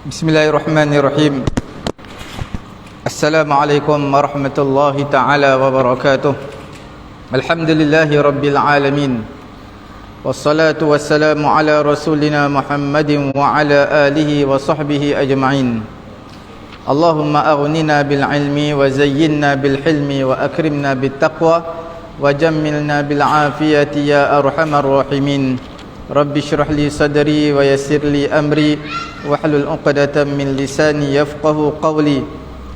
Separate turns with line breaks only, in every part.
Bismillahirrahmanirrahim. Assalamualaikum warahmatullahi ta'ala wabarakatuh. Alhamdulillahi rabbil alamin. Wassalatu wassalamu ala rasulina Muhammadin wa ala alihi wa sahbihi ajma'in. Allahumma aghnina bil ilmi wa zayyinna bil hilmi wa akrimna bit taqwa wa jammilna bil afiyati ya arhamar rahimin. Rabbi syrah li sadri wa yassir li amri wahlul 'uqdatam min lisani yafqahu qawli.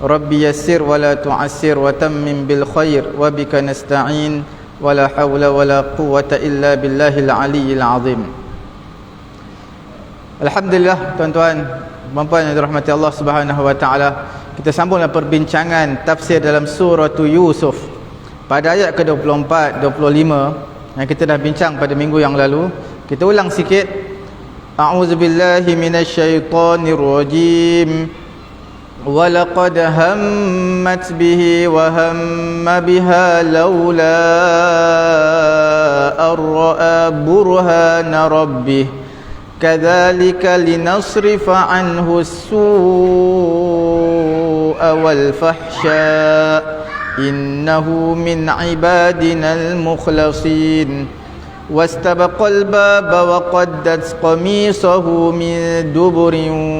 Rabbi yassir wa la tu'assir wa tammim bil khair wa bika nasta'in wa la hawla wa la quwwata illa billahil aliyyil azim. Alhamdulillah, tuan-tuan, puan-puan yang dirahmati Allah Subhanahu wa taala, kita sambunglah perbincangan tafsir dalam surah Yusuf pada ayat ke-24, 25 yang kita dah bincang pada minggu yang lalu. Kita ulang sikit. A'udzubillahi minasyaitonir rajim. Wa laqad hammat bihi wa hamma biha laula ar-ra'a burhana rabbih kadzalika linasrifa anhu as-su'a wal fahsya innahu min ibadinal mukhlasin. واستبق الباب وقدت قميصه من دبر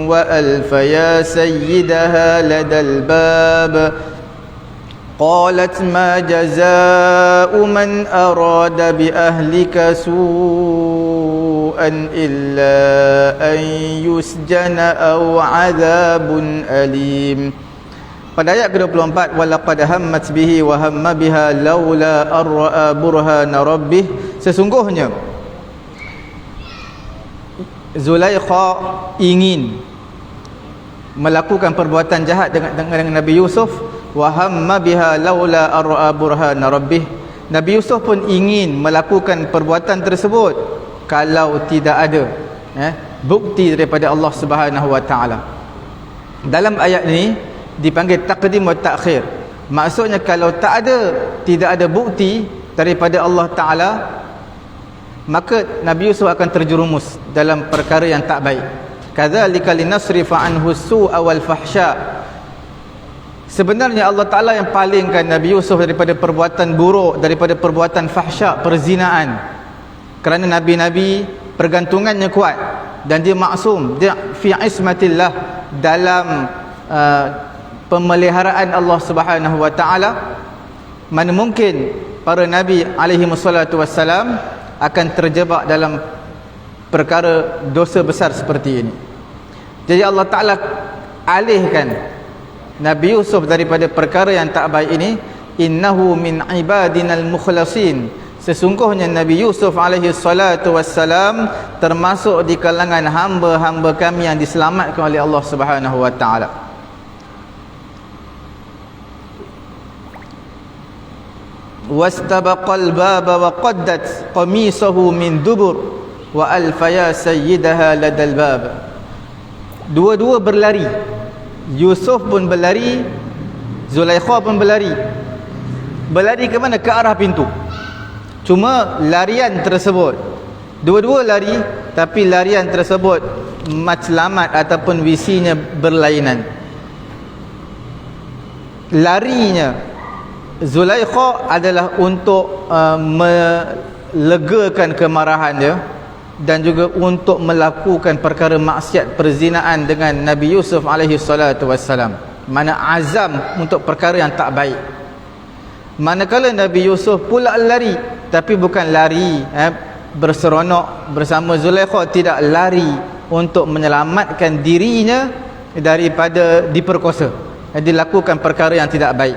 وألف يا سيدها لدى الباب قالت ما جزاء من أراد بأهلك سوءا إلا أن يسجن أو عذاب أليم. Pada ayat ke-24, walaqad hammat bihi wa hamma biha laula ar-ra'a burhana rabbih, sesungguhnya Zulaikha ingin melakukan perbuatan jahat dengan Nabi Yusuf. Wa hamma biha laula ar-ra'a burhana rabbih, Nabi Yusuf pun ingin melakukan perbuatan tersebut kalau tidak ada bukti daripada Allah Subhanahu wa taala. Dalam ayat ini dipanggil taqdim wa ta'khir. Maksudnya kalau tidak ada bukti daripada Allah Ta'ala, maka Nabi Yusuf akan terjerumus dalam perkara yang tak baik. Kadzalika linasrifa anhu as-su'a wal fahsya. Sebenarnya Allah Ta'ala yang palingkan Nabi Yusuf daripada perbuatan buruk, daripada perbuatan fahsya, perzinaan. Kerana Nabi-Nabi pergantungannya kuat dan dia maksum, dia fi ismatillah, dalam pemeliharaan Allah Subhanahu wa taala. Mana mungkin para nabi alaihi wassalatu wassalam akan terjebak dalam perkara dosa besar seperti ini. Jadi Allah Taala alihkan Nabi Yusuf daripada perkara yang tak baik ini. Innahu min ibadinal mukhlasin, sesungguhnya Nabi Yusuf alaihi salatu wassalam termasuk di kalangan hamba-hamba kami yang diselamatkan oleh Allah Subhanahu wa taala. wastabaqal baba wa qaddat qamisahu min dubur wa alfaya sayyidaha ladal bab. Dua-dua berlari. Yusuf pun berlari, Zulaikha pun berlari. Berlari ke mana? Ke arah pintu. Cuma larian tersebut, dua-dua lari, tapi larian tersebut matlamat ataupun visinya berlainan. Larinya Zulaikha adalah untuk melegakan kemarahan dia dan juga untuk melakukan perkara maksiat perzinaan dengan Nabi Yusuf alaihi salatu wassalam. Mana azam untuk perkara yang tak baik. Manakala Nabi Yusuf pula lari, tapi bukan lari berseronok bersama Zulaikha, tidak, lari untuk menyelamatkan dirinya daripada diperkosa, dilakukan perkara yang tidak baik.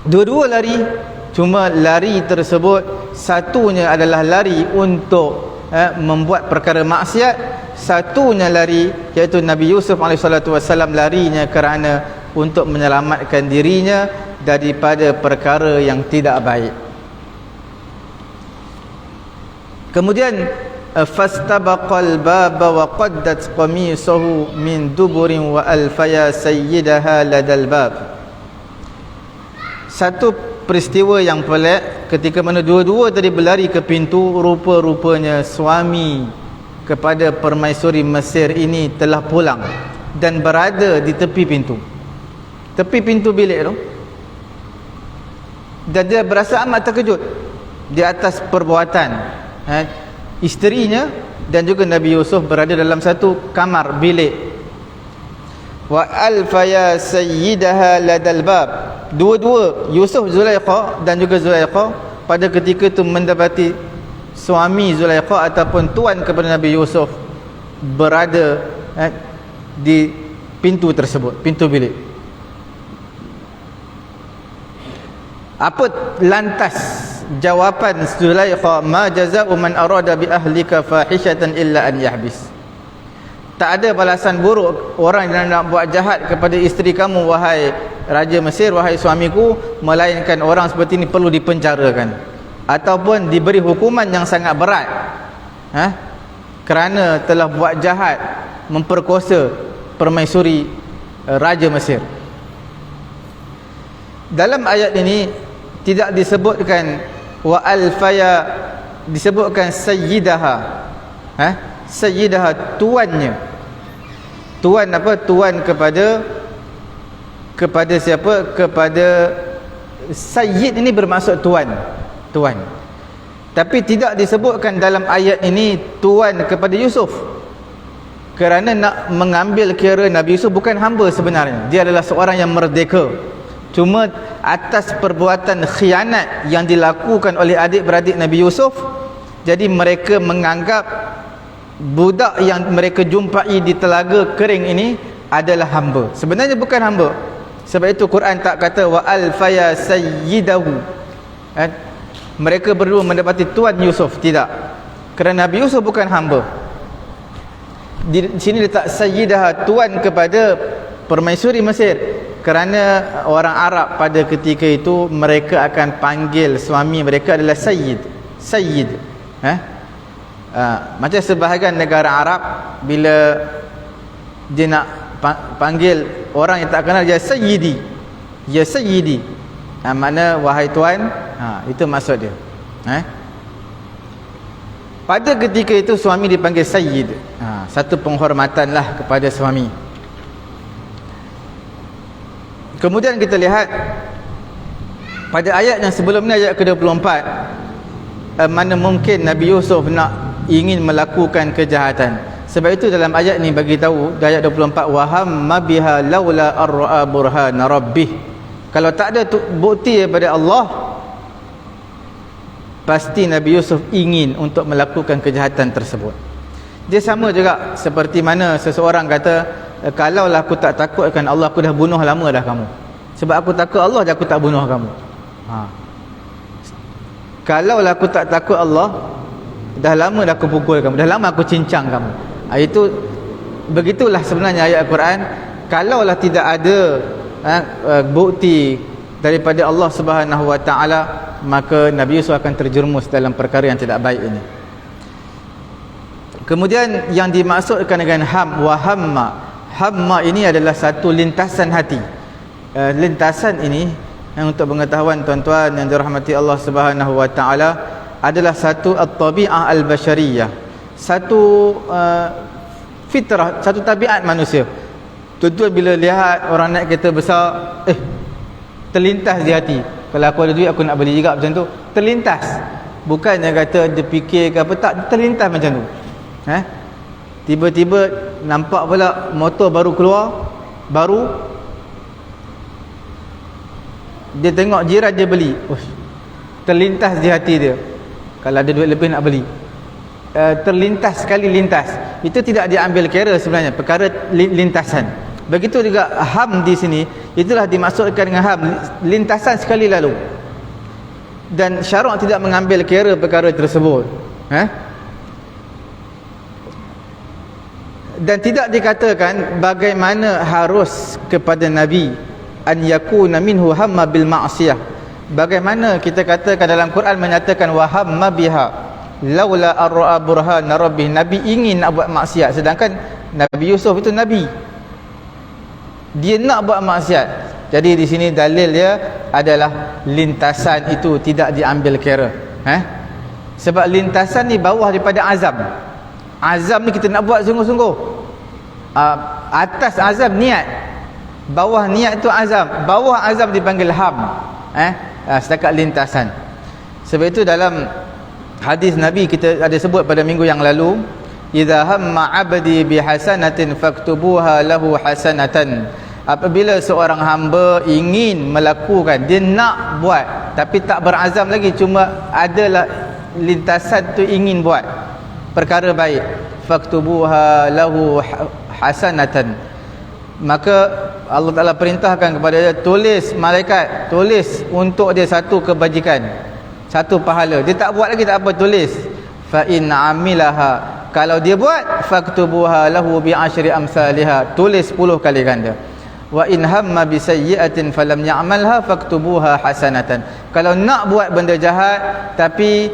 Dua-dua lari, cuma lari tersebut satunya adalah lari untuk membuat perkara maksiat, satunya lari iaitu Nabi Yusuf AS larinya kerana untuk menyelamatkan dirinya daripada perkara yang tidak baik. Kemudian fastabaqal baba wa qaddat qamisahu min duburin wa alfaya sayyidaha ladal bab. Satu peristiwa yang pelik ketika mana dua-dua tadi berlari ke pintu, rupa-rupanya suami kepada permaisuri Mesir ini telah pulang dan berada di tepi pintu bilik tu, dan dia berasa amat terkejut di atas perbuatan isterinya dan juga Nabi Yusuf berada dalam satu kamar bilik. Wa alfaya sayyidaha ladal bab, dua-dua Yusuf, Zulaikha dan juga Zulaikha pada ketika itu mendapati suami Zulaikha ataupun tuan kepada Nabi Yusuf berada di pintu tersebut, pintu bilik. Apa lantas jawapan Zulaikha? Ma jazaa'u man arada bi ahlika fahishatan illa an yahbis. Tak ada balasan buruk orang yang nak buat jahat kepada isteri kamu, wahai Raja Mesir, wahai suamiku, melainkan orang seperti ini perlu dipenjarakan ataupun diberi hukuman yang sangat berat kerana telah buat jahat, memperkosa permaisuri Raja Mesir. Dalam ayat ini tidak disebutkan wa alfaya, disebutkan sayyidaha. Sayyidaha, tuannya. Tuan apa? Tuan kepada siapa? Kepada sayyid ini bermaksud tuan. Tapi tidak disebutkan dalam ayat ini tuan kepada Yusuf, kerana nak mengambil kira Nabi Yusuf bukan hamba sebenarnya. Dia adalah seorang yang merdeka. Cuma atas perbuatan khianat yang dilakukan oleh adik-beradik Nabi Yusuf, jadi mereka menganggap budak yang mereka jumpai di telaga kering ini adalah hamba. Sebenarnya bukan hamba. Sebab itu Quran tak kata wa alfaya sayyidahu, mereka berdua mendapati tuan Yusuf. Tidak, kerana Nabi Yusuf bukan hamba. Di sini letak sayyidah, tuan kepada permaisuri Mesir, kerana orang Arab pada ketika itu mereka akan panggil suami mereka adalah sayyid. Macam sebahagian negara Arab, bila dia nak panggil orang yang tak kenal, dia sayyidi, makna wahai tuan. Itu maksud dia. Pada ketika itu suami dipanggil sayyid. Satu penghormatanlah kepada suami. Kemudian kita lihat pada ayat yang sebelum ni, ayat ke-24, mana mungkin Nabi Yusuf ingin melakukan kejahatan. Sebab itu dalam ayat ni bagi tahu, ayat 24, wa hamma biha laula arra burhana rabbih. Kalau tak ada bukti daripada Allah, pasti Nabi Yusuf ingin untuk melakukan kejahatan tersebut. Dia sama juga seperti mana seseorang kata, kalaulah aku tak takutkan Allah, aku dah bunuh lama dah kamu. Sebab aku takut Allah, aku tak bunuh kamu. Kalaulah aku tak takut Allah, dah lama dah aku pukul kamu, dah lama aku cincang kamu. Itu begitulah sebenarnya ayat Al-Quran. Kalaulah tidak ada bukti daripada Allah Subhanahu Wa Taala, maka Nabi Yusuf akan terjerumus dalam perkara yang tidak baik ini. Kemudian yang dimaksudkan dengan hamma ini adalah satu lintasan hati. Lintasan ini, yang untuk pengetahuan tuan-tuan yang dirahmati Allah Subhanahu Wa Taala, adalah satu at-tabi'ah al-bashariyah, satu fitrah, satu tabiat manusia. Tuan-tuan bila lihat orang naik kereta besar, terlintas di hati, kalau aku ada duit aku nak beli juga macam tu. Terlintas, bukannya kata dia fikir ke apa, tak, terlintas macam tu. Tiba-tiba nampak pula motor baru keluar, dia tengok jiran dia beli, terlintas di hati dia, kalau ada duit lebih nak beli. Terlintas sekali lintas. Itu tidak diambil kira sebenarnya, perkara lintasan. Begitu juga ham di sini, itulah dimaksudkan dengan ham, lintasan sekali lalu. Dan syarak tidak mengambil kira perkara tersebut. Dan tidak dikatakan bagaimana harus kepada Nabi an yakuna minhu hamma bil ma'siyah. Bagaimana kita katakan dalam Quran menyatakan wa hamma biha laula arra burhana rabbih, Nabi ingin nak buat maksiat, sedangkan Nabi Yusuf itu Nabi, dia nak buat maksiat. Jadi di sini dalil dia adalah lintasan itu tidak diambil kira. Sebab lintasan ni bawah daripada azam. Azam ni kita nak buat sungguh-sungguh. Atas azam niat, bawah niat tu azam, bawah azam dipanggil ham. Setakat lintasan. Sebab itu dalam hadis Nabi kita ada sebut pada minggu yang lalu, idza hamma 'abdi bihasanatin faktubuha lahu hasanatan. Apabila seorang hamba ingin melakukan, dia nak buat tapi tak berazam lagi, cuma adalah lintasan tu ingin buat perkara baik, faktubuha lahu hasanatan, maka Allah Ta'ala perintahkan kepada dia, tulis malaikat, tulis untuk dia satu kebajikan, satu pahala. Dia tak buat lagi, tak apa, tulis. Fa in amilaha, kalau dia buat, faktubuha lahu bi asyri amsalha, tulis 10 kali ganda. Wa in hamma bi sayyi'atin falam ya'malha faktubuha hasanatan, kalau nak buat benda jahat tapi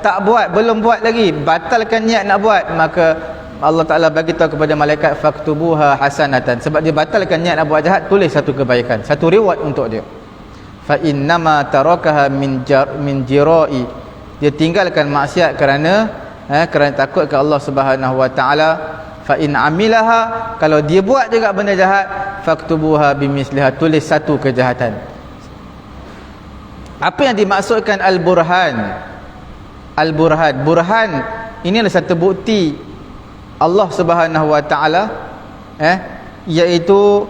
tak buat, belum buat lagi, batalkan niat nak buat, maka Allah Ta'ala bagi tahu kepada malaikat, faktubuha hasanatan, sebab dia batalkan niat nak buat jahat, tulis satu kebaikan, satu reward untuk dia. Fa innama tarakaha min jira'i, dia tinggalkan maksiat kerana takut ke Allah Subhanahu wa taala. Fa in amilaha, kalau dia buat juga benda jahat, faktubuha bimisliha, tulis satu kejahatan. Apa yang dimaksudkan al-burhan? Al-burhan, burhan ini adalah satu bukti Allah Subhanahu wa taala, iaitu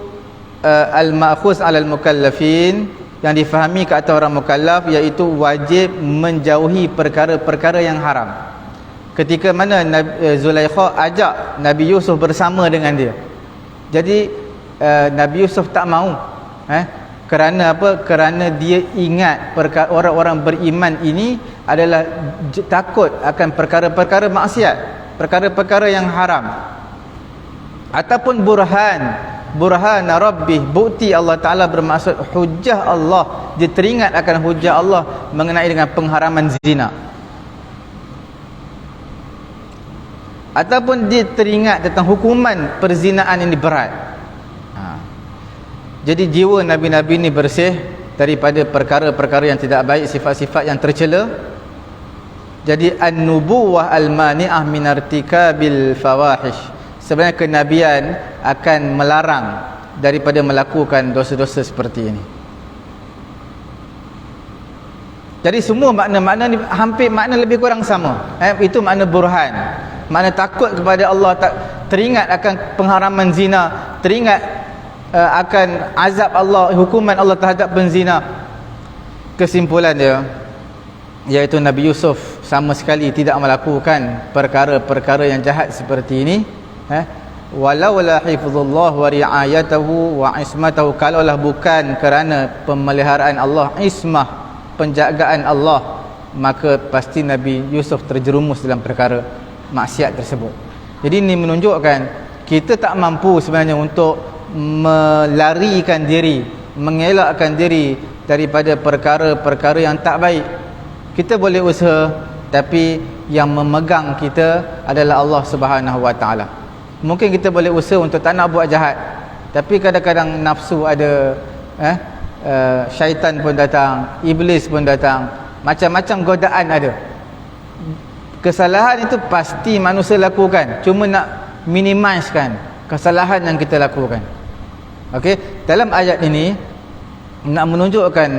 al-ma'khuz 'alal mukallafin, yang difahami ke atas orang mukallaf, iaitu wajib menjauhi perkara-perkara yang haram. Ketika mana Zulaikha ajak Nabi Yusuf bersama dengan dia, jadi Nabi Yusuf tak mau, kerana apa? Kerana dia ingat orang-orang beriman ini adalah takut akan perkara-perkara maksiat, perkara-perkara yang haram. Ataupun burhan rabbih, bukti Allah Ta'ala, bermaksud hujah Allah, dia teringat akan hujah Allah mengenai dengan pengharaman zina. Ataupun dia teringat tentang hukuman perzinaan ini berat. Jadi jiwa Nabi-Nabi ini bersih daripada perkara-perkara yang tidak baik, sifat-sifat yang tercela. Jadi an-nubuwah al-mani'ah min irtikabil fawahish, sebenarnya kenabian akan melarang daripada melakukan dosa-dosa seperti ini. Jadi semua makna-makna ni hampir makna lebih kurang sama. Itu makna burhan, makna takut kepada Allah, teringat akan pengharaman zina, teringat akan azab Allah, hukuman Allah terhadap penzina. Kesimpulan dia, iaitu Nabi Yusuf sama sekali tidak melakukan perkara-perkara yang jahat seperti ini, walau la hifzullah wa riayatahu wa ismatahu, kalaulah bukan kerana pemeliharaan Allah, ismah, penjagaan Allah, maka pasti Nabi Yusuf terjerumus dalam perkara maksiat tersebut. Jadi ini menunjukkan kita tak mampu sebenarnya untuk melarikan diri, mengelakkan diri daripada perkara-perkara yang tak baik. Kita boleh usaha, tapi yang memegang kita adalah Allah Subhanahu wa taala. Mungkin kita boleh usaha untuk tak nak buat jahat, tapi kadang-kadang nafsu ada, syaitan pun datang, iblis pun datang, macam-macam godaan ada. Kesalahan itu pasti manusia lakukan, cuma nak minimizekan kesalahan yang kita lakukan. Okey, dalam ayat ini nak menunjukkan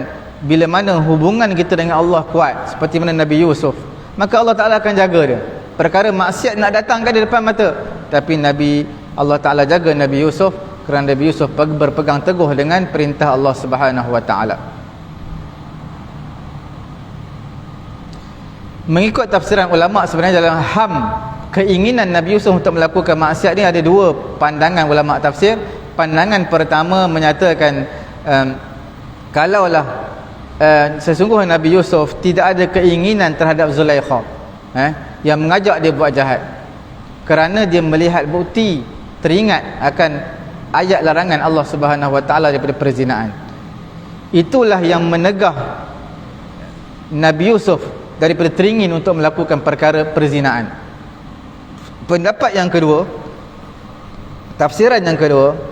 bila mana hubungan kita dengan Allah kuat, seperti mana Nabi Yusuf, maka Allah Ta'ala akan jaga dia. Perkara maksiat nak datang kan di depan mata, tapi Allah Ta'ala jaga Nabi Yusuf, kerana Nabi Yusuf berpegang teguh dengan perintah Allah Subhanahu wa Ta'ala. Mengikut tafsiran ulama, sebenarnya dalam keinginan Nabi Yusuf untuk melakukan maksiat ni ada dua pandangan ulama tafsir. Pandangan pertama menyatakan kalaulah sesungguhnya Nabi Yusuf tidak ada keinginan terhadap Zulaikha, yang mengajak dia buat jahat, kerana dia melihat bukti, teringat akan ayat larangan Allah Subhanahu wa taala daripada perzinaan. Itulah yang menegah Nabi Yusuf daripada teringin untuk melakukan perkara perzinaan. Pendapat yang kedua, tafsiran yang kedua,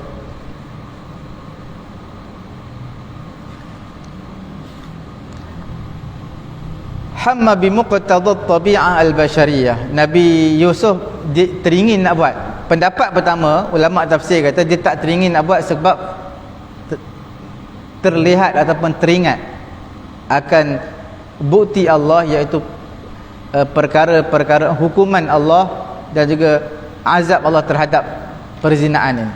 hamma bi muqtadha tabi'ah al-bashariyah. Nabi Yusuf dia teringin nak buat. Pendapat pertama, ulama tafsir kata dia tak teringin nak buat sebab terlihat ataupun teringat akan bukti Allah, iaitu perkara-perkara hukuman Allah dan juga azab Allah terhadap perzinaan ini.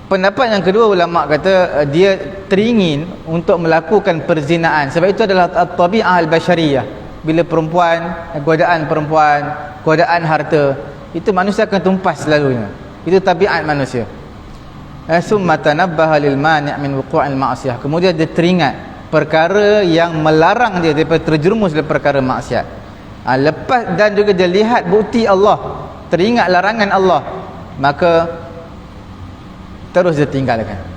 Pendapat yang kedua, ulama kata dia teringin untuk melakukan perzinaan sebab itu adalah at-tabi'ah al-bashariyah. Bila perempuan, godaan harta, itu manusia akan tumpas selalunya. Itu tabiat manusia. Summa tanabbaha lil mani' min wuqu'il ma'siyah. Kemudian dia teringat perkara yang melarang dia daripada terjerumus dalam perkara maksiat. Lepas dan juga dia lihat bukti Allah, teringat larangan Allah, maka terus dia tinggalkan.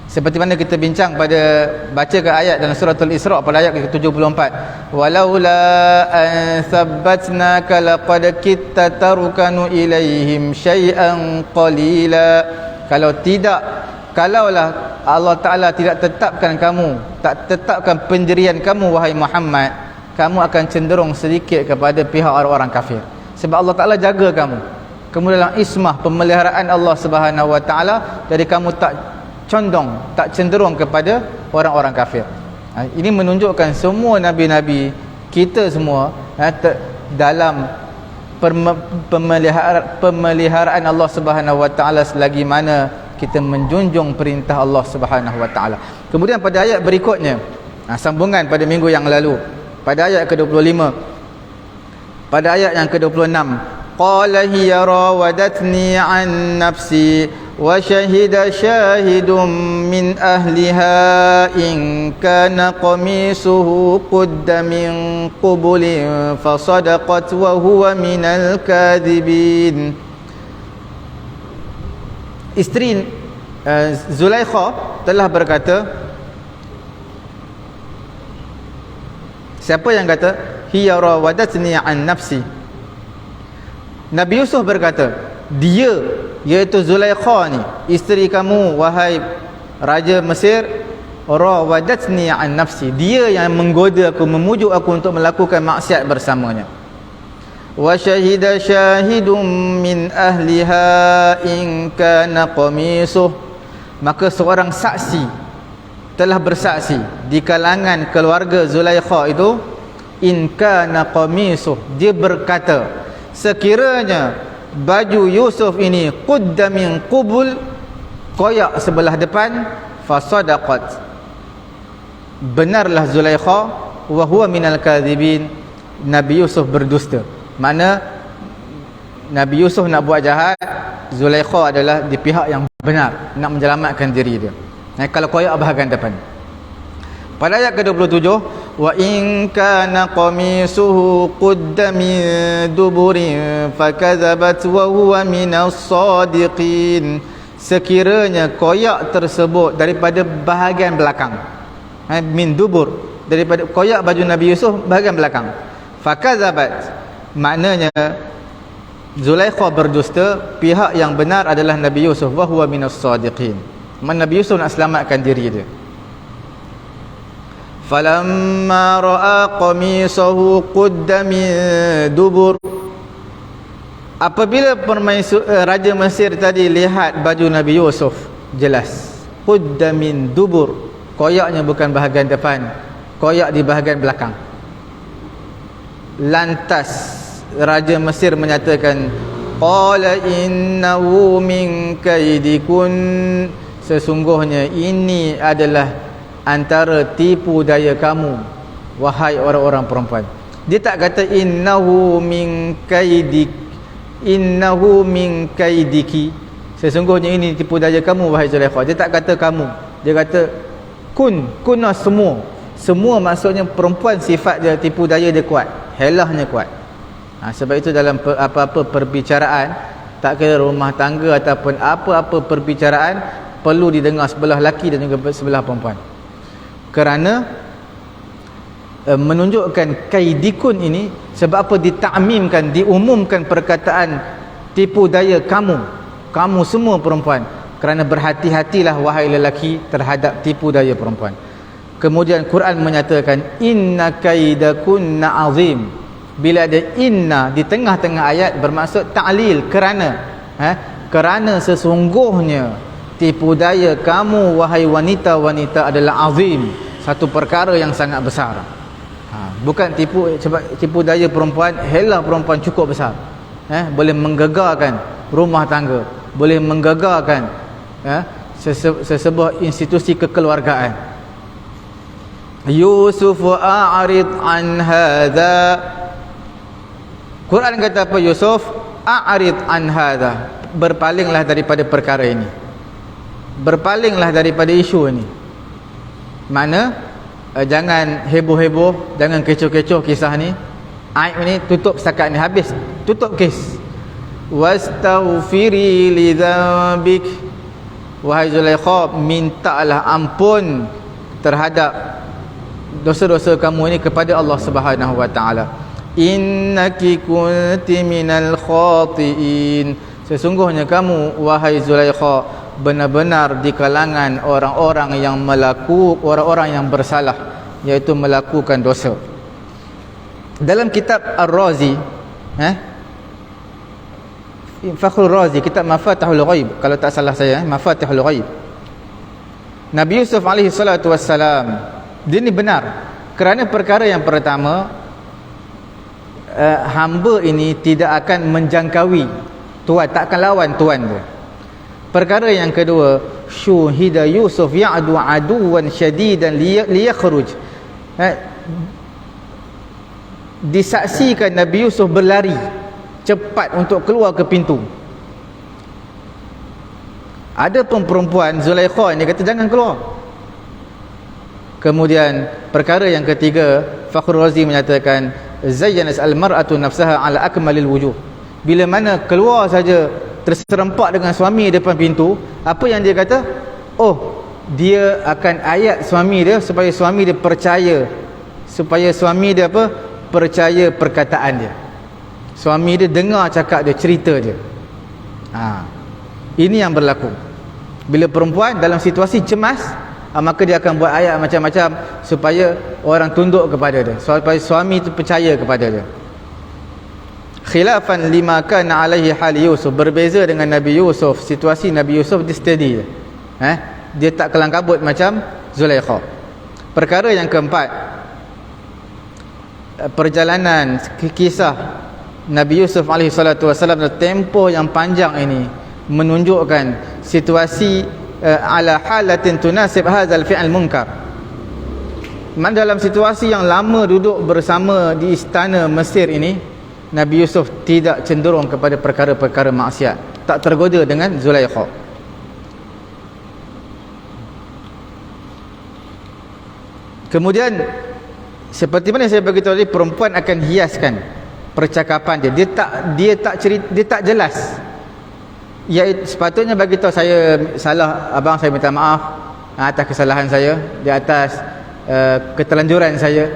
Seperti mana kita bincang pada baca ke ayat dalam suratul Isra pada ayat ke-74, walaula an thabbatnaka laqad kitta tarkanu ilaihim syai'an qalila. Kalaulah Allah Ta'ala tidak tetapkan kamu, tak tetapkan pendirian kamu wahai Muhammad, kamu akan cenderung sedikit kepada pihak orang-orang kafir. Sebab Allah Ta'ala jaga kamu dalam ismah pemeliharaan Allah Subhanahu Wa Ta'ala, jadi kamu tak cenderung kepada orang-orang kafir. Ini menunjukkan semua nabi-nabi kita semua dalam pemeliharaan Allah Subhanahu Wa Ta'ala selagi mana kita menjunjung perintah Allah Subhanahu Wa Ta'ala. Kemudian pada ayat berikutnya, sambungan pada minggu yang lalu, pada ayat ke-25, pada ayat yang ke-26, qala hiya rawadatni an nafsi wa syahida syahidun min ahliha in kana qamisuhu qudda min qubulin fasadaqat wa huwa minal kadhibin. Isteri Zulaikha telah berkata, siapa yang kata hiya rawadatni an nafsi? Nabi Yusuf berkata, dia, iaitu Zulaikha ni, isteri kamu wahai Raja Mesir, rawadatni an nafsi, dia yang menggoda aku, memujuk aku untuk melakukan maksiat bersamanya. Wa syahida syahidun min ahliha in kana qamisuh, maka seorang saksi telah bersaksi di kalangan keluarga Zulaikha itu, in kana qamisuh, dia berkata sekiranya baju Yusuf ini qudda min qubul, koyak sebelah depan, fasadaqat, benarlah Zulaikha, wa huwa minal kadhibin, Nabi Yusuf berdusta. Mana Nabi Yusuf nak buat jahat, Zulaikha adalah di pihak yang benar, nak menyelamatkan diri dia. Kalau koyak bahagian depan. Pada ayat ke-27, wa in kana qamisuhu qudda min duburin fakadzabat wa huwa minas sadiqin, sekiranya koyak tersebut daripada bahagian belakang, min dubur, daripada koyak baju Nabi Yusuf bahagian belakang, fakadzabat, maknanya Zulaikha berdusta, pihak yang benar adalah Nabi Yusuf, wa huwa minas sadiqin, Nabi Yusuf nak selamatkan diri dia. Falamma ra'a qamisahu qudda min dubur, apabila Raja Mesir tadi lihat baju Nabi Yusuf, jelas qudda min dubur, koyaknya bukan bahagian depan, koyak di bahagian belakang. Lantas Raja Mesir menyatakan, qala innahu min kaidikun, sesungguhnya ini adalah antara tipu daya kamu wahai orang-orang perempuan. Dia tak kata innahu min kaidik, innahu min kaidiki, sesungguhnya ini tipu daya kamu wahai Zulaikha. Dia tak kata kamu, dia kata kunna semua maksudnya perempuan, sifat dia tipu daya dia kuat, helahnya kuat. Sebab itu dalam apa-apa perbicaraan, tak kira rumah tangga ataupun apa-apa perbicaraan, perlu didengar sebelah lelaki dan juga sebelah perempuan. Kerana menunjukkan kaidikun ini, sebab apa ditakmimkan, diumumkan perkataan tipu daya kamu semua perempuan, kerana berhati-hatilah wahai lelaki terhadap tipu daya perempuan. Kemudian Quran menyatakan inna kaidakunna azim, Bila ada inna di tengah-tengah ayat bermaksud ta'lil, kerana sesungguhnya tipu daya kamu wahai wanita-wanita adalah azim, satu perkara yang sangat besar. Bukan tipu daya perempuan, hela perempuan cukup besar, boleh menggegarkan rumah tangga, boleh menggegarkan sesebuah institusi kekeluargaan. Yusuf a'rid an hadha, Quran kata apa? Yusuf a'rid an hadha, berpalinglah daripada perkara ini, berpalinglah daripada isu ini. Mana jangan heboh-heboh, jangan kecoh-kecoh kisah ni, aib ni tutup setakat ni, habis, tutup kes. Wastaghfiri li dzambik, wahai Zulaikha, mintalah ampun terhadap dosa-dosa kamu ini kepada Allah Subhanahu wa taala. Innaki kunti minal khati'in, sesungguhnya kamu wahai Zulaikha benar-benar di kalangan orang-orang yang bersalah, iaitu melakukan dosa. Dalam kitab Ar-Razi, Fakhrul Razi, kitab Mafatihul Ghaib, kalau tak salah saya, Mafatihul Ghaib, Nabi Yusuf alaihi salatu wassalam, dia ni benar kerana perkara yang pertama, hamba ini tidak akan menjangkaui tuan, tak akan lawan tuan dia. Perkara yang kedua, syuhida Yusuf ya'du aduwan syadidan liyakhruj, disaksikan Nabi Yusuf berlari cepat untuk keluar ke pintu. Ada pun perempuan Zulaikha ni kata jangan keluar. Kemudian perkara yang ketiga, Fakhrul Razi menyatakan zayyanat al-mar'atu nafsaha ala akmalil wujuh, bila mana keluar saja terserempak dengan suami depan pintu, apa yang dia kata? Oh, dia akan ayat suami dia supaya suami dia percaya, supaya suami dia apa? Percaya perkataan dia. Suami dia dengar cakap dia, cerita dia. Ini yang berlaku. Bila perempuan dalam situasi cemas, maka dia akan buat ayat macam-macam supaya orang tunduk kepada dia, supaya suami itu percaya kepada dia. Khilafan lima kana alaihi hal Yusuf, berbeza dengan Nabi Yusuf, situasi Nabi Yusuf dia steady je. Dia tak kelang kabut macam Zulaikha. Perkara yang keempat, perjalanan kisah Nabi Yusuf alaihi salatu wasallam dalam tempoh yang panjang ini menunjukkan situasi ala halatin tunasib hadzal fi'l munkar. Dalam situasi yang lama duduk bersama di istana Mesir ini, Nabi Yusuf tidak cenderung kepada perkara-perkara maksiat, tak tergoda dengan Zulaikha. Kemudian seperti mana saya beritahu tadi, perempuan akan hiaskan percakapan dia. Dia tak jelas. Sepatutnya bagi tahu saya salah, abang, saya minta maaf atas kesalahan saya, di atas ketelanjuran saya.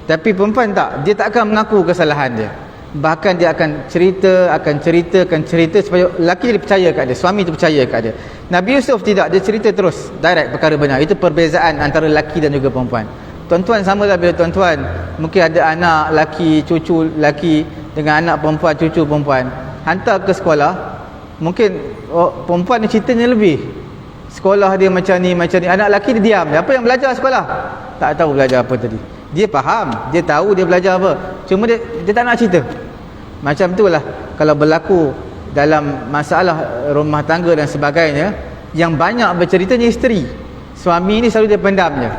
Tapi perempuan tak, dia tak akan mengaku kesalahan dia. Bahkan dia akan cerita supaya lelaki dia percaya kat dia, suami tu percaya kat dia. Nabi Yusuf tidak, dia cerita terus direct perkara benar. Itu perbezaan antara lelaki dan juga perempuan. Tuan-tuan sama lah, bila tuan-tuan mungkin ada anak lelaki, cucu lelaki dengan anak perempuan, cucu perempuan, hantar ke sekolah, mungkin perempuan ni ceritanya lebih, sekolah dia macam ni, anak lelaki dia diam. Apa yang belajar sekolah? Tak tahu belajar apa tadi. Dia faham, dia tahu dia belajar apa, cuma dia tak nak cerita. Macam itulah kalau berlaku dalam masalah rumah tangga dan sebagainya, yang banyak berceritanya isteri. Suami ni selalu dia pendam je,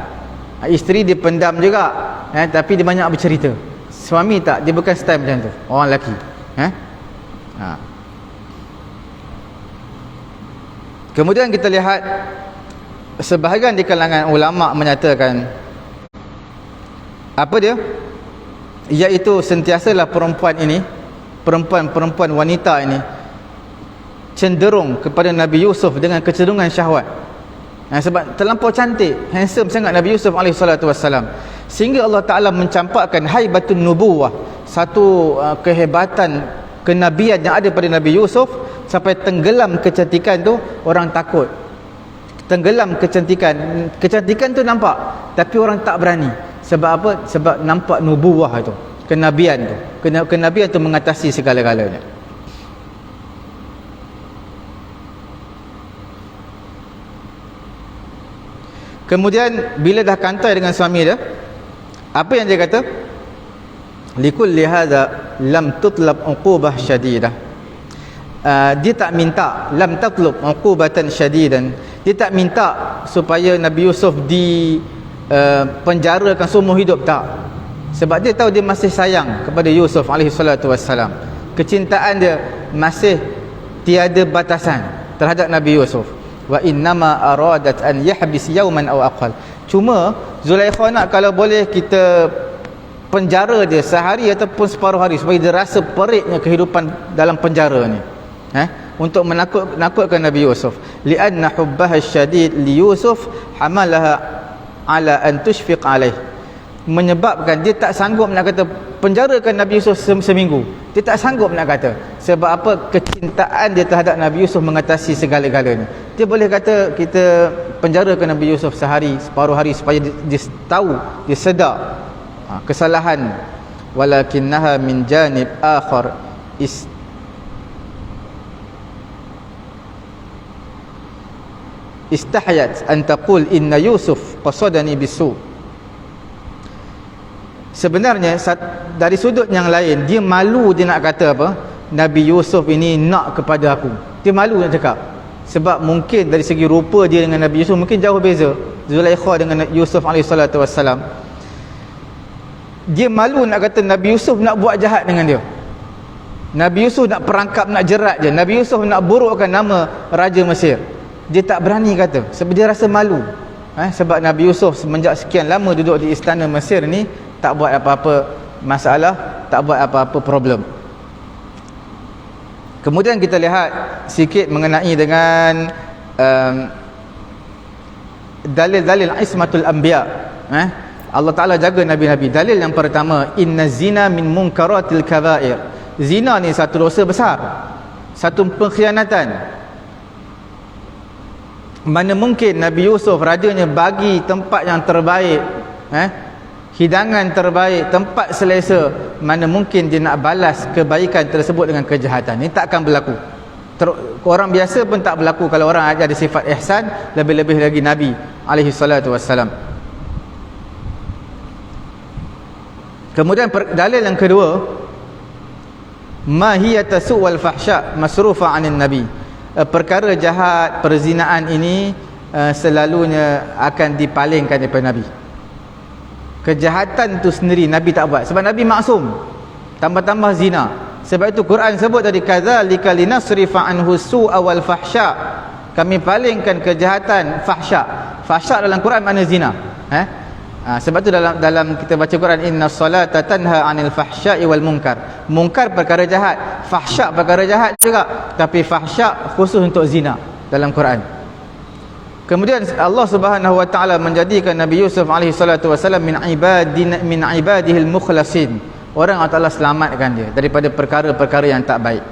isteri dia pendam juga, tapi dia banyak bercerita. Suami tak, dia bukan style macam tu, orang lelaki. Kemudian kita lihat sebahagian di kalangan ulama menyatakan apa dia? Iaitu sentiasalah perempuan ini, perempuan wanita ini cenderung kepada Nabi Yusuf dengan kecenderungan syahwat. Sebab terlampau cantik, handsome sangat Nabi Yusuf alaihi salatu wassalam, sehingga Allah Ta'ala mencampakkan haibatun nubuwah, satu kehebatan kenabian yang ada pada Nabi Yusuf, sampai tenggelam kecantikan tu, orang takut. Tenggelam kecantikan tu nampak, tapi orang tak berani. Sebab apa? Sebab nampak nubuwah itu. kenabian tu. Kenabian tu mengatasi segala-galanya. Kemudian bila dah kantai dengan suami dia, apa yang dia kata? Likulli hadza lam tutlab uqubah syadidah. Dia tak minta, lam tatlub uqubatan syadidan. Dia tak minta supaya Nabi Yusuf di penjarakan seumur hidup, tak. Sebab dia tahu dia masih sayang kepada Yusuf alaihi salatu wassalam. Kecintaan dia masih tiada batasan terhadap Nabi Yusuf. Wa innama aradat an yahbis yawman aw aqal. Cuma Zulaikha nak kalau boleh kita penjara dia sehari ataupun separuh hari supaya dia rasa periknya kehidupan dalam penjara ni, untuk menakutkan Nabi Yusuf. Lianna hubbaha syadid li Yusuf hamalaha ala an tushfiq alaih. Menyebabkan dia tak sanggup nak kata penjarakan Nabi Yusuf seminggu. Dia tak sanggup nak kata. Sebab apa? Kecintaan dia terhadap Nabi Yusuf mengatasi segala-galanya. Dia boleh kata kita penjarakan Nabi Yusuf sehari, separuh hari supaya dia tahu, dia sedar kesalahan. Walakinnaha min janib akhar istahyat an taqul inna Yusuf qasadani bisu. Sebenarnya dari sudut yang lain, dia malu, dia nak kata apa? Nabi Yusuf ini nak kepada aku. Dia malu nak cakap. Sebab mungkin dari segi rupa dia dengan Nabi Yusuf mungkin jauh beza. Zulaikha dengan Yusuf alaihi salatu wassalam. Dia malu nak kata Nabi Yusuf nak buat jahat dengan dia. Nabi Yusuf nak perangkap, nak jerat dia. Nabi Yusuf nak burukkan nama Raja Mesir. Dia tak berani kata sebab dia rasa malu. Sebab Nabi Yusuf semenjak sekian lama duduk di istana Mesir ni tak buat apa-apa masalah, tak buat apa-apa problem. Kemudian kita lihat sikit mengenai dengan dalil-dalil ismatul anbiya. Allah Ta'ala jaga Nabi-Nabi. Dalil yang pertama, inna zina min munkaratil kabair. Zina ni satu dosa besar, satu pengkhianatan. Mana mungkin Nabi Yusuf rajanya bagi tempat yang terbaik, hidangan terbaik, tempat selesa, mana mungkin dia nak balas kebaikan tersebut dengan kejahatan. Ini tak akan berlaku. Orang biasa pun tak berlaku kalau orang ada sifat ihsan, lebih-lebih lagi Nabi alaihi salatu wassalam. Kemudian dalil yang kedua, mahiyata su' wal fahsya masrufa 'anil nabi. Perkara jahat, perzinaan ini selalunya akan dipalingkan daripada Nabi. Kejahatan itu sendiri Nabi tak buat sebab Nabi maksum. Tambah-tambah zina. Sebab itu Quran sebut tadi kadzalika linasrifa anhu su'a wal fahsya. Kami palingkan kejahatan, fahsya. Fahsya dalam Quran makna zina. Sebab itu dalam kita baca Quran, inna salata tanha 'anil fahsya'i wal munkar. Munkar perkara jahat, fahsya perkara jahat juga, tapi fahsya khusus untuk zina dalam Quran. Kemudian Allah Subhanahu wa taala menjadikan Nabi Yusuf alaihi salatu wasallam min ibadihil mukhlasin. Orang Allah Taala selamatkan dia daripada perkara-perkara yang tak baik.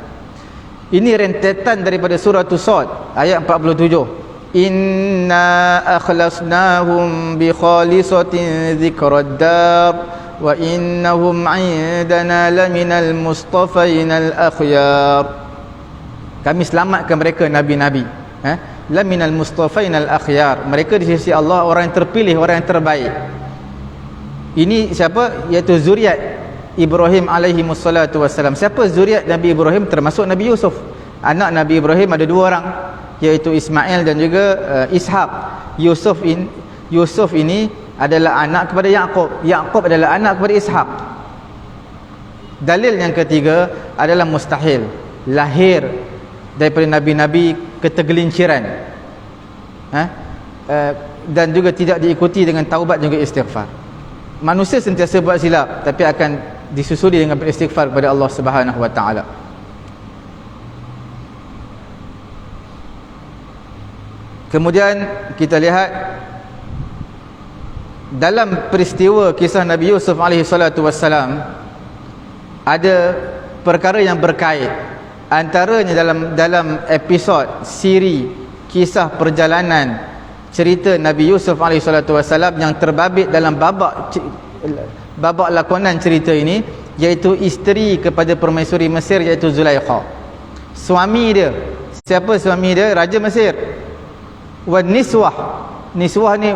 Ini rentetan daripada surah As-Sad ayat 47. Inna akhlasnahum bi khalisatin dzikrad dar wa innahum 'indana laminal mustafainal akhyar. Kami selamatkan mereka nabi-nabi, laminal mustafainal akhyar. Mereka di sisi Allah orang yang terpilih, orang yang terbaik. Ini siapa? Iaitu zuriat Ibrahim alaihi wassalatu wassalam. Siapa zuriat Nabi Ibrahim? Termasuk Nabi Yusuf. Anak Nabi Ibrahim ada dua orang, iaitu Ismail dan juga Ishak. Yusuf ini adalah anak kepada Yaqub. Yaqub adalah anak kepada Ishak. Dalil yang ketiga adalah mustahil lahir daripada nabi-nabi ketergelinciran, dan juga tidak diikuti dengan taubat dan juga istighfar. Manusia sentiasa buat silap, tapi akan disusuli dengan beristighfar kepada Allah Subhanahu wa taala. Kemudian kita lihat dalam peristiwa kisah Nabi Yusuf alaihi salatu wassalam ada perkara yang berkait. Antaranya dalam episod siri kisah perjalanan cerita Nabi Yusuf alaihi salatu wassalam yang terbabit dalam babak lakonan cerita ini iaitu isteri kepada permaisuri Mesir, iaitu Zulaikha. Suami dia, siapa suami dia? Raja Mesir. Wan niswah, niswah ni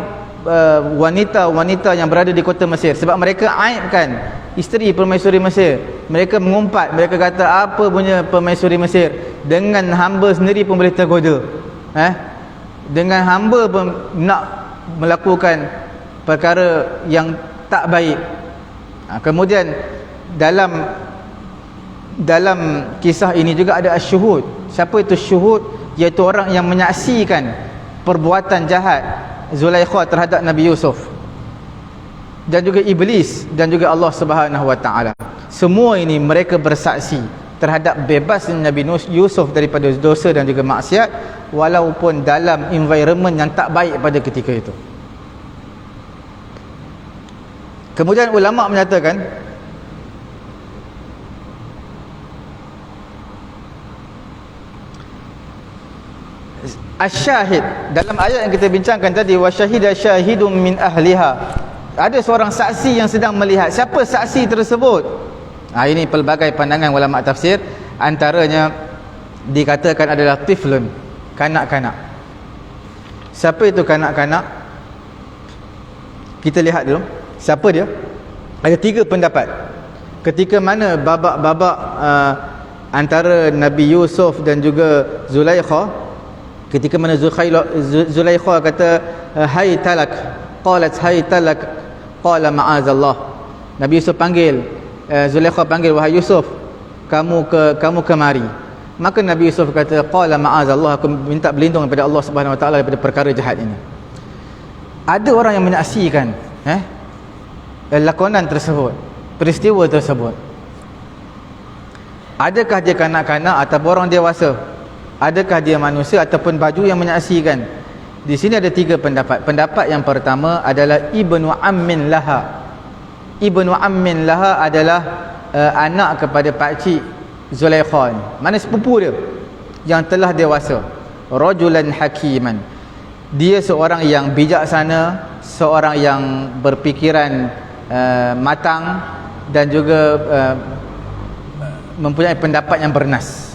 wanita-wanita yang berada di kota Mesir, sebab mereka aibkan isteri permaisuri Mesir. Mereka mengumpat, mereka kata apa punya permaisuri Mesir, dengan hamba sendiri pun boleh tergoda, dengan hamba pun nak melakukan perkara yang tak baik. Kemudian dalam kisah ini juga ada asyuhud. Siapa itu syuhud? Iaitu orang yang menyaksikan perbuatan jahat Zulaikha terhadap Nabi Yusuf, dan juga iblis, dan juga Allah Subhanahu wa taala. Semua ini mereka bersaksi terhadap bebasnya Nabi Yusuf daripada dosa dan juga maksiat, walaupun dalam environment yang tak baik pada ketika itu. Kemudian ulama menyatakan asyahid, dalam ayat yang kita bincangkan tadi, wa syahida syahidun min ahliha, ada seorang saksi yang sedang melihat. Siapa saksi tersebut? Ini pelbagai pandangan ulama tafsir. Antaranya dikatakan adalah tiflun, kanak-kanak. Siapa itu kanak-kanak? Kita lihat dulu siapa dia. Ada 3 pendapat. Ketika mana babak-babak antara Nabi Yusuf dan juga Zulaikha, ketika mana Zulaikha kata hai talak, qalat hai talak, qala ma'azallah. Nabi Yusuf panggil, Zulaikha panggil, wahai Yusuf, kamu kemari. Maka Nabi Yusuf kata, qala ma'azallah, aku minta berlindung kepada Allah Subhanahu wa taala daripada perkara jahat ini. Ada orang yang menyaksikan lakonan tersebut, peristiwa tersebut. Adakah dia kanak-kanak ataupun orang dewasa? Adakah dia manusia ataupun baju yang menyaksikan? Di sini ada 3 pendapat. Pendapat yang pertama adalah ibnu ammin laha. Ibnu ammin laha adalah anak kepada pakcik Zulaikha, mana sepupu dia yang telah dewasa. Rajulan hakiman, dia seorang yang bijaksana, seorang yang berfikiran matang, dan juga mempunyai pendapat yang bernas.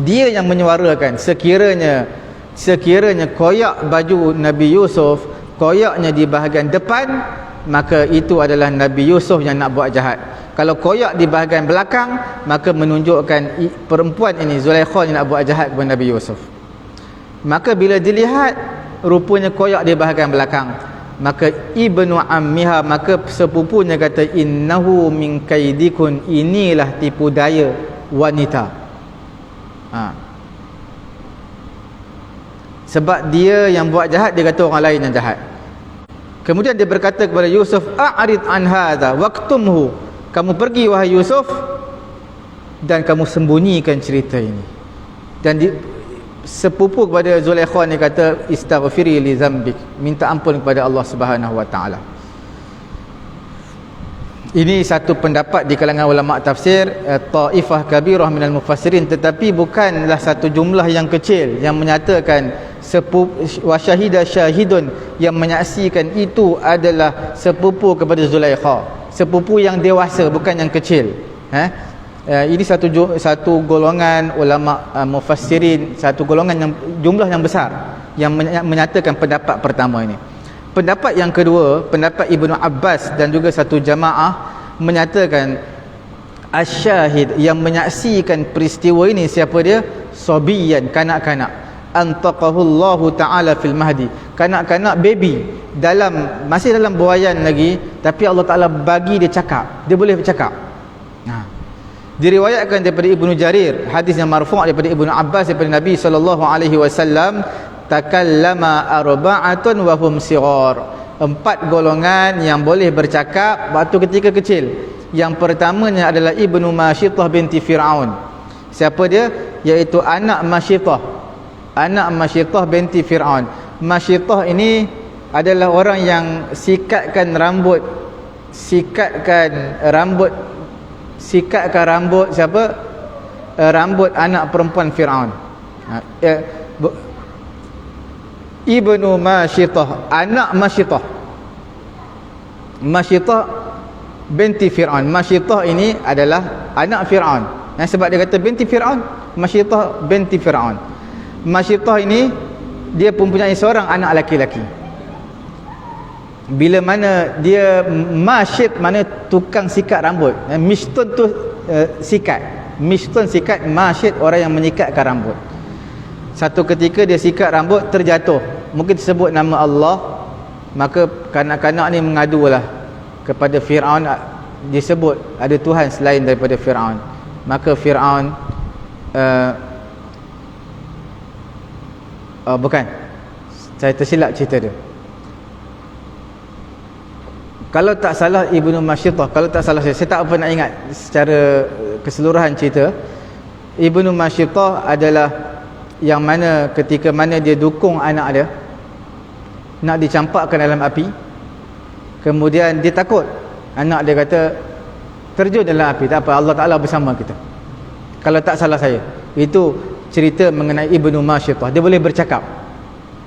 Dia yang menyuarakan, sekiranya koyak baju Nabi Yusuf, koyaknya di bahagian depan, maka itu adalah Nabi Yusuf yang nak buat jahat. Kalau koyak di bahagian belakang, maka menunjukkan perempuan ini, Zulaikha, yang nak buat jahat kepada Nabi Yusuf. Maka bila dilihat rupanya koyak di bahagian belakang, maka ibnu ammiha, maka sepupunya kata, innahu min kaidikun, inilah tipu daya wanita. Sebab dia yang buat jahat, dia kata orang lain yang jahat. Kemudian dia berkata kepada Yusuf, a'rid an hadha waqtumhu, kamu pergi wahai Yusuf dan kamu sembunyikan cerita ini. Dan sepupu kepada Zulaikha ni kata, istaghfiri li zambik, minta ampun kepada Allah Subhanahu wa taala. Ini satu pendapat di kalangan ulama tafsir, taifah kabirah minal mufassirin, tetapi bukanlah satu jumlah yang kecil yang menyatakan wa syahida syahidun, yang menyaksikan itu adalah sepupu kepada Zulaikha, sepupu yang dewasa, bukan yang kecil. Ini satu golongan ulama mufassirin, satu golongan yang jumlah yang besar yang menyatakan pendapat pertama ini. Pendapat yang kedua, pendapat Ibnu Abbas dan juga satu jamaah menyatakan asyahid, yang menyaksikan peristiwa ini, siapa dia? Sabiyan, kanak-kanak. Antaqahullahu ta'ala fil mahdi, kanak-kanak, baby, masih dalam buaian lagi, tapi Allah Ta'ala bagi dia cakap, dia boleh bercakap. Diriwayatkan daripada Ibnu Jarir, hadis yang marfu' daripada Ibnu Abbas daripada Nabi SAW, takallama arba'atun wa hum sighar, 4 golongan yang boleh bercakap waktu ketika kecil. Yang pertamanya adalah Ibnu Masyitah binti Fir'aun. Siapa dia? Iaitu anak Masyitah binti Fir'aun. Masyitah ini adalah orang yang sikatkan rambut siapa? Rambut anak perempuan Fir'aun. Ibnu Masyitah, anak Masyitah. binti Fir'aun. Masyidah ini adalah anak Fir'aun. Sebab dia kata binti Fir'aun, Masyidah binti Fir'aun. Masyidah ini dia mempunyai seorang anak laki-laki. Bila mana dia masyid, mana tukang sikat rambut. Mishtun tu sikat. Mishtun sikat, masyid orang yang menyikatkan rambut. Satu ketika dia sikat rambut, terjatuh. Mungkin disebut nama Allah. Maka kanak-kanak ni mengadulah kepada Fir'aun. Disebut ada Tuhan selain daripada Fir'aun. Maka Fir'aun bukan, saya tersilap cerita dia. Kalau tak salah Ibnu Masyidah, kalau tak salah saya tak apa nak ingat secara keseluruhan cerita. Ibnu Masyidah adalah yang mana ketika mana dia dukung anak dia nak dicampakkan dalam api, kemudian dia takut. Anak dia kata terjun dalam api, tak apa, Allah Ta'ala bersama kita. Kalau tak salah saya, itu cerita mengenai Ibnu Masyidah. Dia boleh bercakap,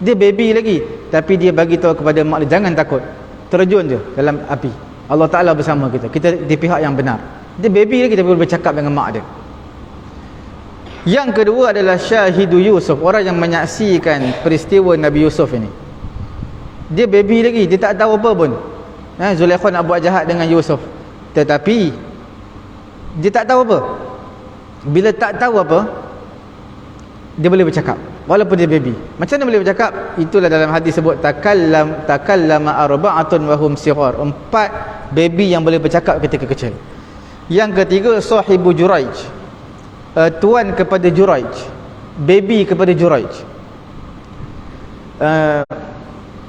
dia baby lagi, tapi dia bagi tahu kepada mak dia, jangan takut, terjun je dalam api, Allah Ta'ala bersama kita, kita di pihak yang benar. Dia baby lagi tapi boleh bercakap dengan mak dia. Yang kedua adalah Syahidu Yusuf, orang yang menyaksikan peristiwa Nabi Yusuf ini. Dia baby lagi, dia tak tahu apa pun. Zulaikha nak buat jahat dengan Yusuf, tetapi dia tak tahu apa. Bila tak tahu apa, dia boleh bercakap walaupun dia baby. Macam mana boleh bercakap? Itulah dalam hadis sebut takallama arba'atun wa hum sighar. 4 baby yang boleh bercakap ketika kecil. Yang ketiga sahibu Juraij, tuan kepada Juraij, baby kepada Juraij.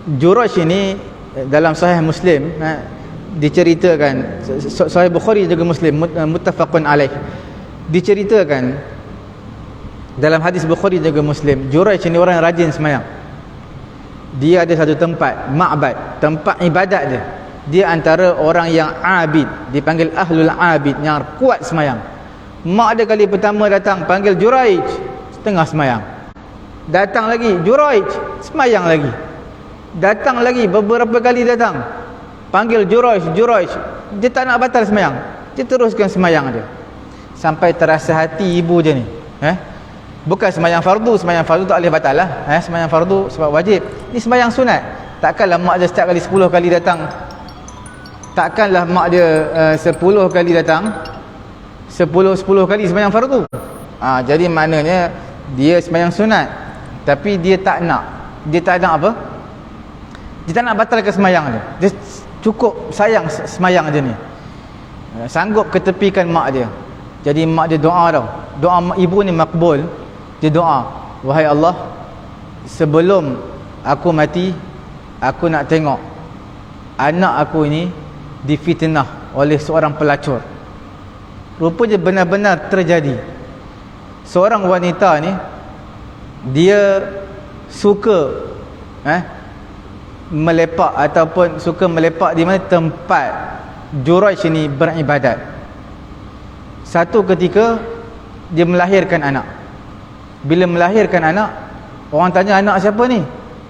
Juraij ini dalam Sahih Muslim diceritakan, Sahih Bukhari juga Muslim, muttafaqun alaih, diceritakan dalam hadis Bukhari juga Muslim, Juraij ini orang yang rajin semayang. Dia ada satu tempat, ma'bad, tempat ibadat dia. Dia antara orang yang abid, dipanggil ahlul abid, yang kuat semayang. Mak dia kali pertama datang, panggil Juraij, setengah semayang. Datang lagi, Juraij, semayang lagi. Datang lagi, beberapa kali datang, panggil Juraij, Juraij. Dia tak nak batal semayang, dia teruskan semayang dia. Sampai terasa hati ibu je ni. Bukan semayang fardu tak boleh batal lah. Semayang fardu sebab wajib. Ni semayang sunat. Takkanlah mak dia setiap kali 10 kali datang, takkanlah mak dia 10 kali datang 10 kali semayang fardu. Jadi maknanya dia semayang sunat, tapi dia tak nak apa? Dia tak nak batalkan semayang dia. Dia cukup sayang semayang dia ni. Sanggup ketepikan mak dia. Jadi mak dia doa tau. Doa mak ibu ni makbul. Dia doa, wahai Allah, sebelum aku mati, aku nak tengok anak aku ini difitnah oleh seorang pelacur. Rupanya benar-benar terjadi. Seorang wanita ni, dia suka melepak ataupun suka melepak di mana tempat Juraij ini beribadat. Satu ketika dia melahirkan anak. Bila melahirkan anak, orang tanya, anak siapa ni?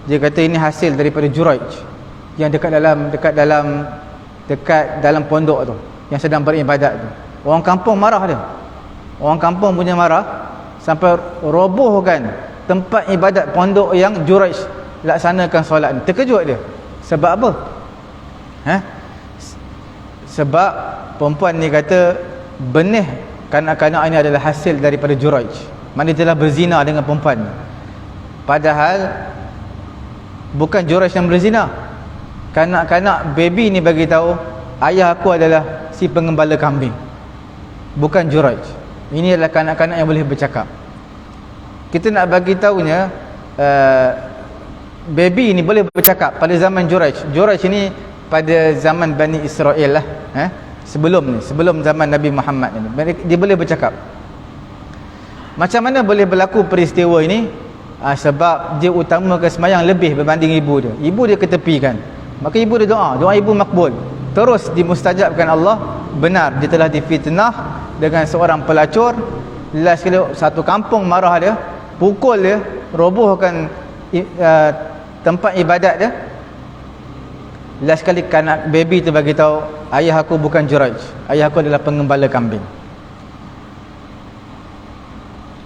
Dia kata ini hasil daripada Juraij yang dekat dalam pondok tu, yang sedang beribadat tu. Orang kampung marah dia. Orang kampung punya marah sampai robohkan tempat ibadat pondok yang Juraij laksanakan solat ni. Terkejut dia. Sebab apa? Sebab perempuan ni kata benih kanak-kanak ini adalah hasil daripada Juraij. Mana dia telah berzina dengan perempuan. Padahal bukan Juraij yang berzina. Kanak-kanak baby ni bagi tahu, ayah aku adalah si pengembala kambing, bukan Juraij. Ini adalah kanak-kanak yang boleh bercakap. Kita nak bagi tahunya baby ni boleh bercakap pada zaman Juraij. Juraij ini pada zaman Bani Israel lah, sebelum zaman Nabi Muhammad ni. Dia boleh bercakap. Macam mana boleh berlaku peristiwa ini? Sebab dia utamakan semayang lebih berbanding ibu dia. Ibu dia ketepikan, maka ibu dia doa ibu makbul, terus dimustajabkan Allah. Benar, dia telah difitnah dengan seorang pelacur. Last kali satu kampung marah dia, pukul dia, robohkan tempat ibadat dia. last kali kanak baby tu bagi tahu, ayah aku bukan Juraj, ayah aku adalah pengembala kambing.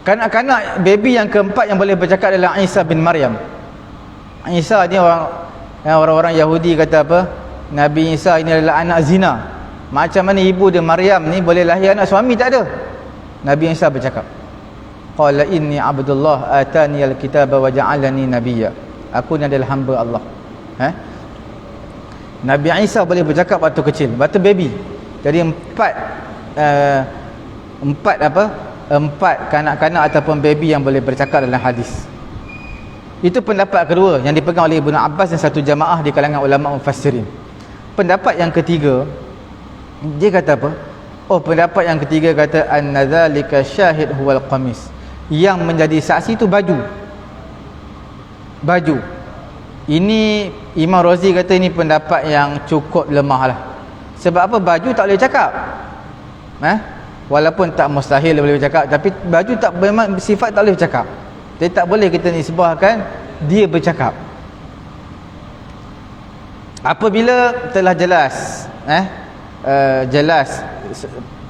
Kanak-kanak baby yang keempat yang boleh bercakap adalah Isa bin Maryam. Isa ni orang-orang Yahudi kata apa? Nabi Isa ini adalah anak zina. Macam mana ibu dia Maryam ni boleh lahir anak, suami tak ada? Nabi Isa bercakap, qala inni abdullah atani alkitaba wa ja'alani nabiyya. Aku ni adalah hamba Allah. Nabi Isa boleh bercakap waktu kecil, waktu baby. Jadi empat kanak-kanak ataupun baby yang boleh bercakap dalam hadis. Itu pendapat kedua yang dipegang oleh Ibnu Abbas dan satu jamaah di kalangan ulama mufassirin. Pendapat yang ketiga, dia kata apa? Pendapat yang ketiga kata annadzalika syahid huwal qamis. Yang menjadi saksi itu baju. Ini Imam Razi kata ini pendapat yang cukup lemah lah. Sebab apa? Baju tak boleh cakap. Walaupun tak mustahil boleh bercakap, tapi baju tak, memang sifat tak boleh bercakap. Jadi tak boleh kita nisbahkan dia bercakap. Apabila telah jelas jelas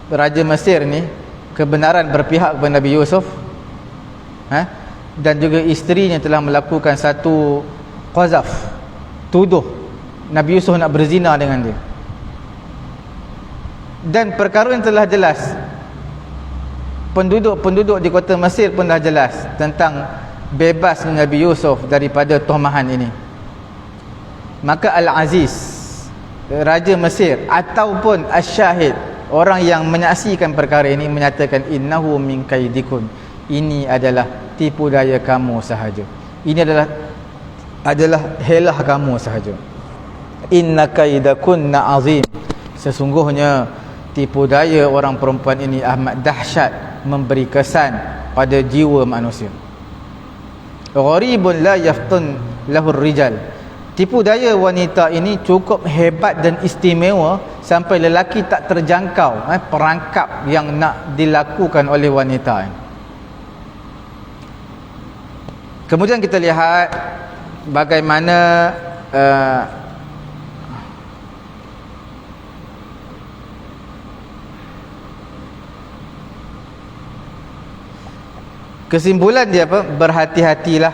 Raja Mesir ni kebenaran berpihak kepada Nabi Yusuf, dan juga isterinya telah melakukan satu qazaf, tuduh Nabi Yusuf nak berzina dengan dia, dan perkara yang telah jelas, penduduk di kota Mesir pun dah jelas tentang bebas Nabi Yusuf daripada tuhmahan ini. Maka Al-Aziz, Raja Mesir, ataupun Asy-Syahid, orang yang menyaksikan perkara ini, menyatakan innahu min kaidikun, ini adalah tipu daya kamu sahaja, ini adalah helah kamu sahaja. Inna kaidakunna azim, sesungguhnya tipu daya orang perempuan ini amat dahsyat, memberi kesan pada jiwa manusia. Gharibun la yaftun lahur rijal, tipu daya wanita ini cukup hebat dan istimewa sampai lelaki tak terjangkau perangkap yang nak dilakukan oleh wanita ini. Kemudian kita lihat bagaimana kesimpulan dia apa? Berhati-hatilah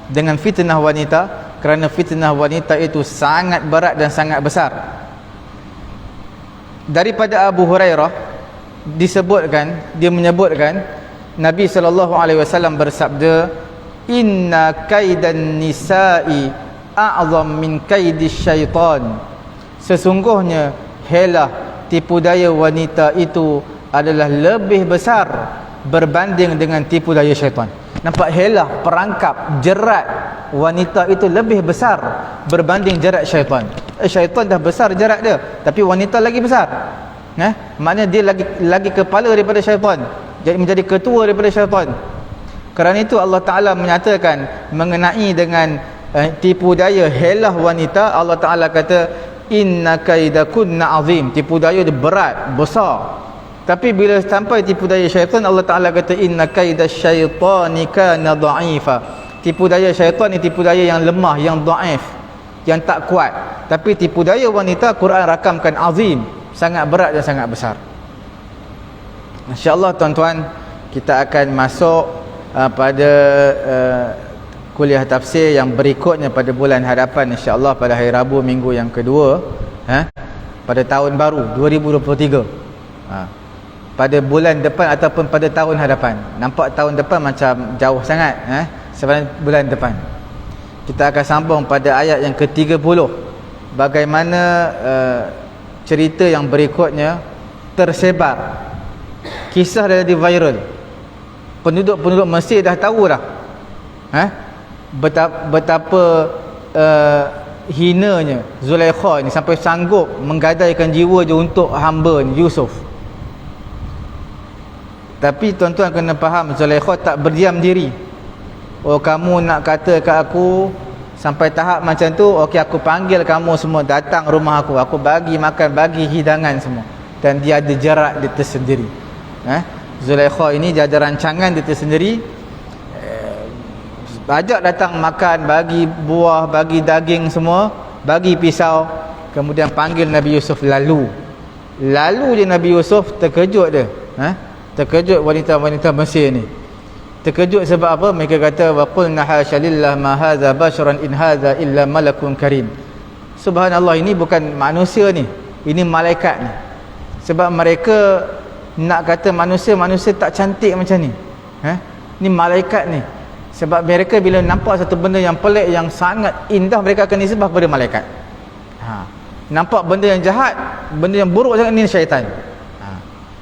dengan fitnah wanita, kerana fitnah wanita itu sangat berat dan sangat besar. Daripada Abu Hurairah dia menyebutkan Nabi SAW bersabda, inna kaidan nisa'i a'zam min kaidis syaitan, sesungguhnya helah tipu daya wanita itu adalah lebih besar berbanding dengan tipu daya syaitan. Nampak, helah, perangkap, jerat wanita itu lebih besar berbanding jerat syaitan. Syaitan dah besar jerat dia, tapi wanita lagi besar. Maknanya dia lagi kepala daripada syaitan, jadi menjadi ketua daripada syaitan. Kerana itu Allah Ta'ala menyatakan mengenai dengan tipu daya helah wanita, Allah Ta'ala kata inna kaidakunna azim, tipu daya dia berat, besar. Tapi bila sampai tipu daya syaitan, Allah Ta'ala kata inna kaidasyaitani kana dha'ifa, tipu daya syaitan ni tipu daya yang lemah, yang dhaif, yang tak kuat. Tapi tipu daya wanita, Quran rakamkan azim, sangat berat dan sangat besar. InsyaAllah tuan-tuan, kita akan masuk pada kuliah tafsir yang berikutnya pada bulan hadapan, insyaAllah pada hari Rabu minggu yang kedua pada tahun baru 2023, pada bulan depan ataupun pada tahun hadapan. Nampak tahun depan macam jauh sangat, sebenarnya bulan depan. Kita akan sambung pada ayat yang ke-30, bagaimana cerita yang berikutnya tersebar, kisah dah jadi viral. Penduduk Mesir dah tahu dah betapa hinanya Zulaikha ni, sampai sanggup menggadaikan jiwa je untuk hamba Yusuf. Tapi tuan-tuan kena faham, Zulaikha tak berdiam diri. Kamu nak kata kat aku sampai tahap macam tu, okey, aku panggil kamu semua datang rumah aku bagi makan, bagi hidangan semua. Dan dia ada jarak dia tersendiri. Zulaikha ini dia ada rancangan dia tersendiri, ajak datang makan, bagi buah, bagi daging semua, bagi pisau, kemudian panggil Nabi Yusuf lalu je Nabi Yusuf terkejut dia, terkejut wanita-wanita Mesir ni. Terkejut sebab apa? Mereka kata wa qulna hasya lillah ma hadza basharan in hadza illa malakun karim. Subhanallah, ini bukan manusia ni, ini malaikat ni. Sebab mereka nak kata manusia tak cantik macam ni. Ni malaikat ni. Sebab mereka bila nampak satu benda yang pelik, yang sangat indah, mereka akan disembah kepada malaikat. Nampak benda yang jahat, benda yang buruk sangat, ni syaitan.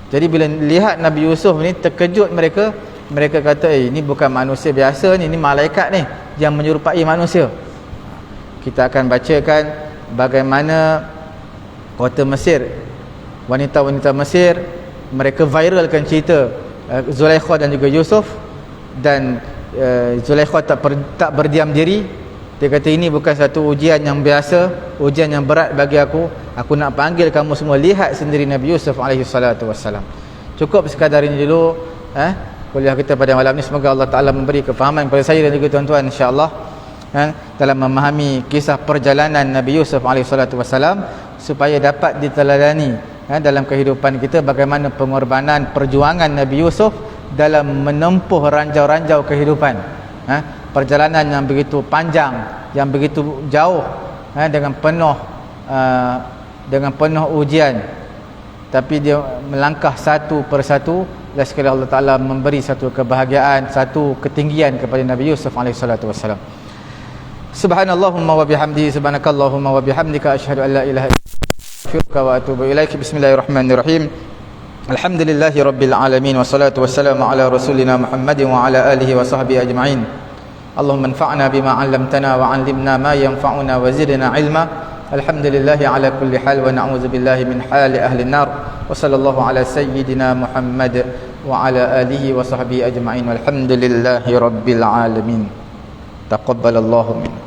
Jadi bila lihat Nabi Yusuf ni, terkejut mereka kata, ini bukan manusia biasa ni, ini malaikat ni yang menyerupai manusia. Kita akan bacakan bagaimana kota Mesir, wanita-wanita Mesir, mereka viralkan cerita Zulaikha dan juga Yusuf. Dan Zulaikha tak berdiam diri. Dia kata, ini bukan satu ujian yang biasa, ujian yang berat bagi aku nak panggil kamu semua lihat sendiri Nabi Yusuf alaihi salatu wassalam. Cukup sekadar ini dulu kuliah kita pada malam ni. Semoga Allah Ta'ala memberi kefahaman kepada saya dan juga tuan-tuan, insya-Allah, dalam memahami kisah perjalanan Nabi Yusuf AS, supaya dapat diteladani dalam kehidupan kita bagaimana pengorbanan perjuangan Nabi Yusuf dalam menempuh ranjau-ranjau kehidupan. Perjalanan yang begitu panjang, yang begitu jauh, dengan penuh ujian, tapi dia melangkah satu persatu. Dan sekali Allah Ta'ala memberi satu kebahagiaan, satu ketinggian kepada Nabi Yusuf AS. Subhanallahumma wa bihamdihi, subhanakallahumma wa bihamdika, asyhadu an la ilaha illa anta, astaghfiruka wa atubu ilaik. Bismillahirrahmanirrahim. Alhamdulillahi rabbil alamin, wassalatu wassalamu ala rasulina Muhammadin wa ala alihi wa sahbihi ajma'in. Allahumma anfa'na bima 'allamtana wa 'allimna ma yanfa'una wa zidna 'ilma. Alhamdulillahi ala kulli hal wa na'udzu billahi min hali ahli an-nar. Wa sallallahu ala sayyidina Muhammad wa ala alihi wa sahbihi ajma'in. Walhamdulillahi rabbil alamin. Taqabbalallahu minna.